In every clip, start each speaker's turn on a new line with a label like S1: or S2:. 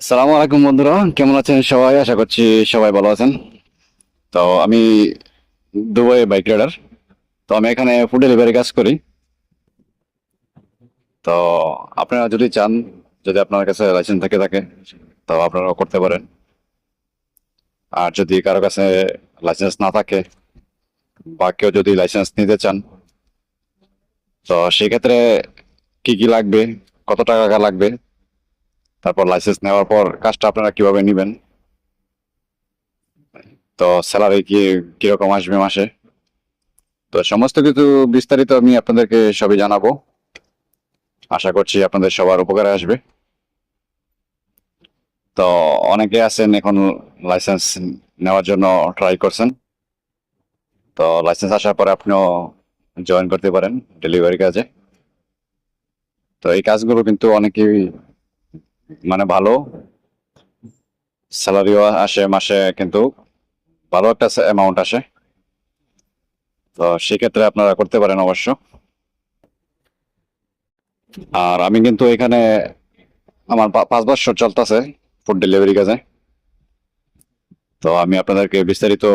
S1: সালামু আলাইকুম বন্ধুরা, কেমন আছেন সবাই? আশা করছি সবাই ভালো আছেন। তো আমি দুবাই বাইক রাইডার। তো আমি এখানে ফুড ডেলিভারি কাজ করি। তো আপনারা যদি চান, যদি আপনার কাছে লাইসেন্স থাকে তো আপনারাও করতে পারেন। আর যদি কারো কাছে লাইসেন্স না থাকে বা কেউ যদি লাইসেন্স নিতে চান, তো সেক্ষেত্রে কি কি লাগবে, কত টাকা লাগবে, তারপর লাইসেন্স নেওয়ার পর কাজটা আপনারা কিভাবে নেবেন, তো স্যালারি কিরকম আসবে মাসে, তো সমস্ত কিছু বিস্তারিত আমি আপনাদেরকে সবই জানাবো। আশা করছি আপনাদের সবার উপকারে আসবে। তো অনেকে আছেন এখন লাইসেন্স নেওয়ার জন্য ট্রাই করছেন। তো লাইসেন্স আসার পরে আপনিও জয়েন করতে পারেন ডেলিভারি কাজে। তো এই কাজগুলো কিন্তু অনেকেই ভালো স্যালারিও আসে মাসে, কিন্তু ভালো একটা অ্যামাউন্ট আসে। তো সেক্ষেত্রে আপনারা করতে পারেন অবশ্য। আর আমি কিন্তু এখানে আমার 5 বছর চলতেছে ফুড ডেলিভারি কাজে। তো আমি আপনাদেরকে বিস্তারিত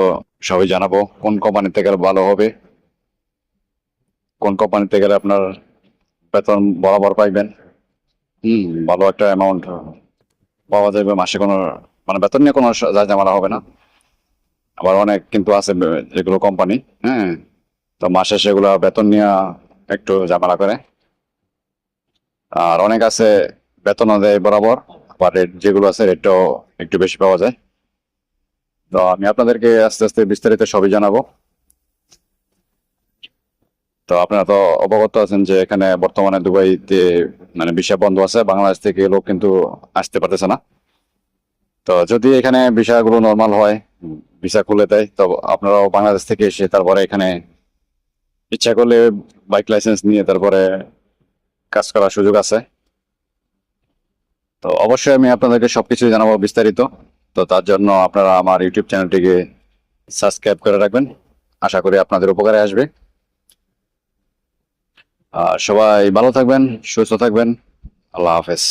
S1: সবই জানাবো, কোন কোম্পানিতে গেলে ভালো হবে, কোন কোম্পানিতে গেলে আপনার বেতন বরাবর পাইবেন। ভালো একটা অ্যামাউন্ট পাওয়া যাবে মাসে, কোনো বেতন নিয়ে কোনো ঝামেলা হবে না। আবার অনেক কিন্তু আছে যেগুলো কোম্পানি, হ্যাঁ, তো মাসে সেগুলো বেতন নিয়ে একটু ঝামেলা করে। আর অনেক আছে বেতনও দেয় বরাবর, আবার রেট যেগুলো আছে রেটটাও একটু বেশি পাওয়া যায়। তো আমি আপনাদেরকে আস্তে আস্তে বিস্তারিত সবই জানাবো। তো আপনারা তো অবগত আছেন যে এখানে বর্তমানে দুবাইতে ভিসা বন্ধ আছে, বাংলাদেশ থেকে লোক কিন্তু আসতে পারতেছে না। তো যদি এখানে ভিসাগুলো নর্মাল হয়, ভিসা খুলে দেয়, তো আপনারাও বাংলাদেশ থেকে এসে তারপরে এখানে ইচ্ছা করলে বাইক লাইসেন্স নিয়ে তারপরে কাজ করার সুযোগ আছে। তো অবশ্যই আমি আপনাদেরকে সবকিছু জানাবো বিস্তারিত। তো তার জন্য আপনারা আমার ইউটিউব চ্যানেলটিকে সাবস্ক্রাইব করে রাখবেন। আশা করি আপনাদের উপকারে আসবে। সবাই ভালো থাকবেন, সুস্থ থাকবেন। আল্লাহ হাফেজ।